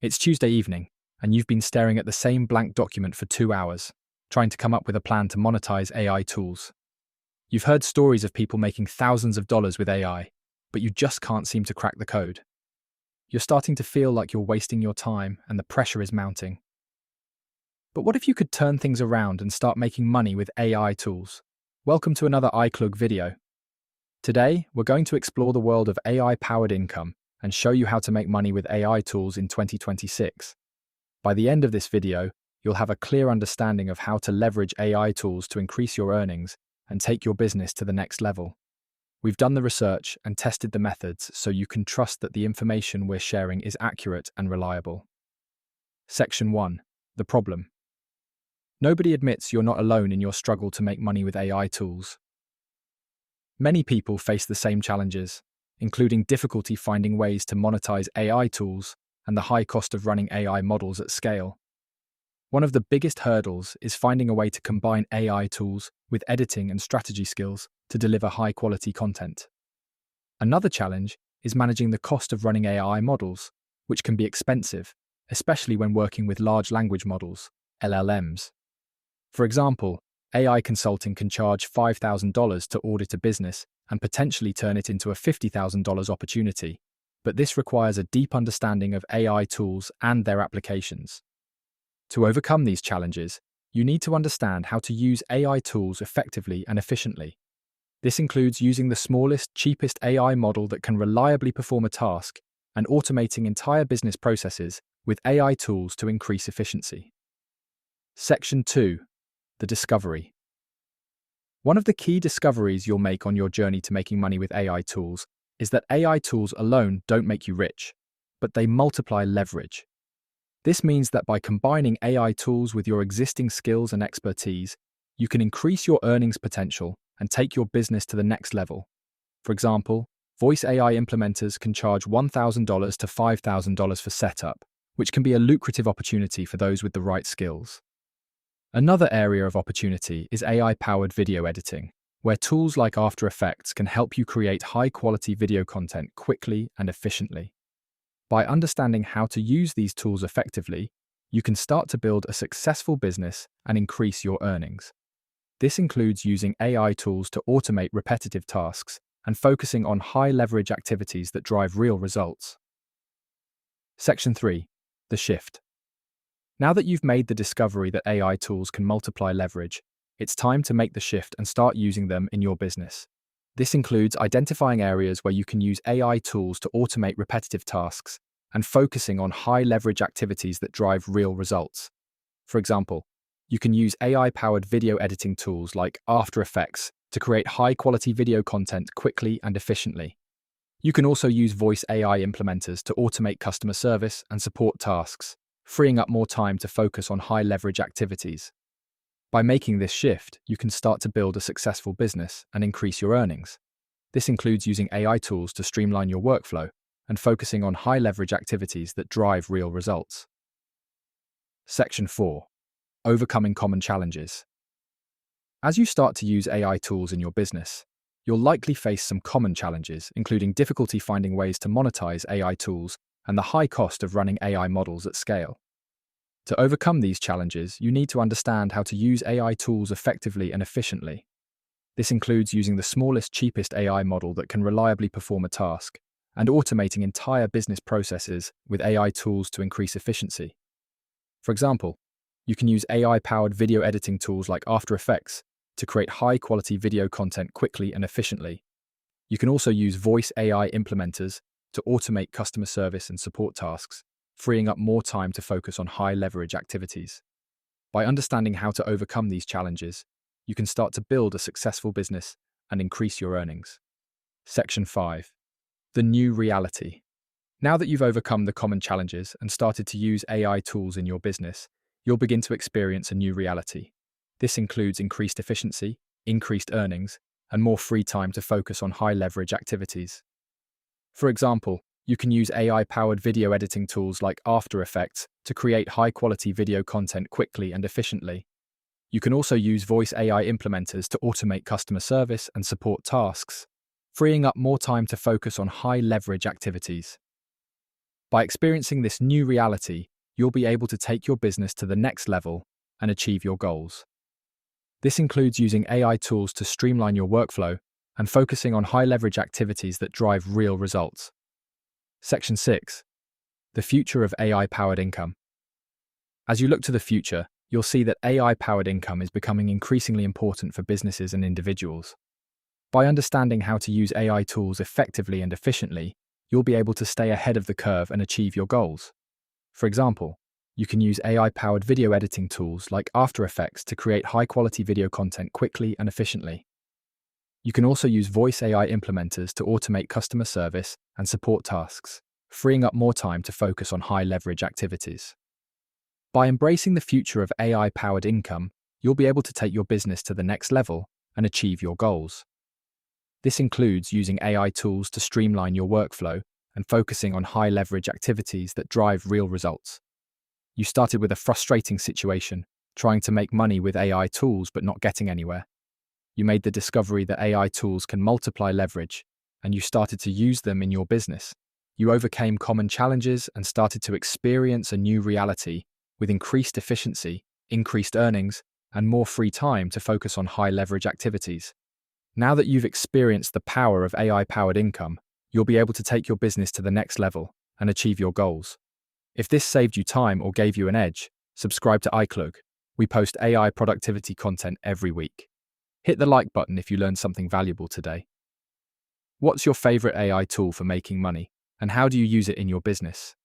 It's Tuesday evening, and you've been staring at the same blank document for 2 hours, trying to come up with a plan to monetize AI tools. You've heard stories of people making thousands of dollars with AI, but you just can't seem to crack the code. You're starting to feel like you're wasting your time, and the pressure is mounting. But what if you could turn things around and start making money with AI tools? Welcome to another Klug video. Today, we're going to explore the world of AI-powered income and show you how to make money with AI tools in 2026. By the end of this video, you'll have a clear understanding of how to leverage AI tools to increase your earnings and take your business to the next level. We've done the research and tested the methods so you can trust that the information we're sharing is accurate and reliable. Section 1. The problem. Nobody admits you're not alone in your struggle to make money with AI tools. Many people face the same challenges, including difficulty finding ways to monetize AI tools and the high cost of running AI models at scale. One of the biggest hurdles is finding a way to combine AI tools with editing and strategy skills to deliver high-quality content. Another challenge is managing the cost of running AI models, which can be expensive, especially when working with large language models, LLMs. For example, AI consulting can charge $5,000 to audit a business and potentially turn it into a $50,000 opportunity, but this requires a deep understanding of AI tools and their applications. To overcome these challenges, you need to understand how to use AI tools effectively and efficiently. This includes using the smallest, cheapest AI model that can reliably perform a task and automating entire business processes with AI tools to increase efficiency. Section 2. The discovery. One of the key discoveries you'll make on your journey to making money with AI tools is that AI tools alone don't make you rich, but they multiply leverage. This means that by combining AI tools with your existing skills and expertise, you can increase your earnings potential and take your business to the next level. For example, voice AI implementers can charge $1,000 to $5,000 for setup, which can be a lucrative opportunity for those with the right skills. Another area of opportunity is AI-powered video editing, where tools like After Effects can help you create high-quality video content quickly and efficiently. By understanding how to use these tools effectively, you can start to build a successful business and increase your earnings. This includes using AI tools to automate repetitive tasks and focusing on high-leverage activities that drive real results. Section 3. The shift. Now that you've made the discovery that AI tools can multiply leverage, it's time to make the shift and start using them in your business. This includes identifying areas where you can use AI tools to automate repetitive tasks and focusing on high-leverage activities that drive real results. For example, you can use AI-powered video editing tools like After Effects to create high-quality video content quickly and efficiently. You can also use voice AI implementers to automate customer service and support tasks, freeing up more time to focus on high-leverage activities. By making this shift, you can start to build a successful business and increase your earnings. This includes using AI tools to streamline your workflow and focusing on high-leverage activities that drive real results. Section 4. Overcoming common challenges. As you start to use AI tools in your business, you'll likely face some common challenges, including difficulty finding ways to monetize AI tools and the high cost of running AI models at scale. To overcome these challenges, you need to understand how to use AI tools effectively and efficiently. This includes using the smallest, cheapest AI model that can reliably perform a task, and automating entire business processes with AI tools to increase efficiency. For example, you can use AI-powered video editing tools like After Effects to create high-quality video content quickly and efficiently. You can also use voice AI implementers to automate customer service and support tasks, freeing up more time to focus on high-leverage activities. By understanding how to overcome these challenges, you can start to build a successful business and increase your earnings. Section 5. The new reality. Now that you've overcome the common challenges and started to use AI tools in your business, you'll begin to experience a new reality. This includes increased efficiency, increased earnings, and more free time to focus on high-leverage activities. For example, you can use AI-powered video editing tools like After Effects to create high-quality video content quickly and efficiently. You can also use voice AI implementers to automate customer service and support tasks, freeing up more time to focus on high-leverage activities. By experiencing this new reality, you'll be able to take your business to the next level and achieve your goals. This includes using AI tools to streamline your workflow and focusing on high-leverage activities that drive real results. Section 6. The future of AI-powered income. As you look to the future, you'll see that AI-powered income is becoming increasingly important for businesses and individuals. By understanding how to use AI tools effectively and efficiently, you'll be able to stay ahead of the curve and achieve your goals. For example, you can use AI-powered video editing tools like After Effects to create high-quality video content quickly and efficiently. You can also use voice AI implementers to automate customer service and support tasks, freeing up more time to focus on high-leverage activities. By embracing the future of AI-powered income, you'll be able to take your business to the next level and achieve your goals. This includes using AI tools to streamline your workflow and focusing on high-leverage activities that drive real results. You started with a frustrating situation, trying to make money with AI tools but not getting anywhere. You made the discovery that AI tools can multiply leverage, and you started to use them in your business. You overcame common challenges and started to experience a new reality with increased efficiency, increased earnings, and more free time to focus on high-leverage activities. Now that you've experienced the power of AI-powered income, you'll be able to take your business to the next level and achieve your goals. If this saved you time or gave you an edge, subscribe to Klug. We post AI productivity content every week. Hit the like button if you learned something valuable today. What's your favorite AI tool for making money, and how do you use it in your business?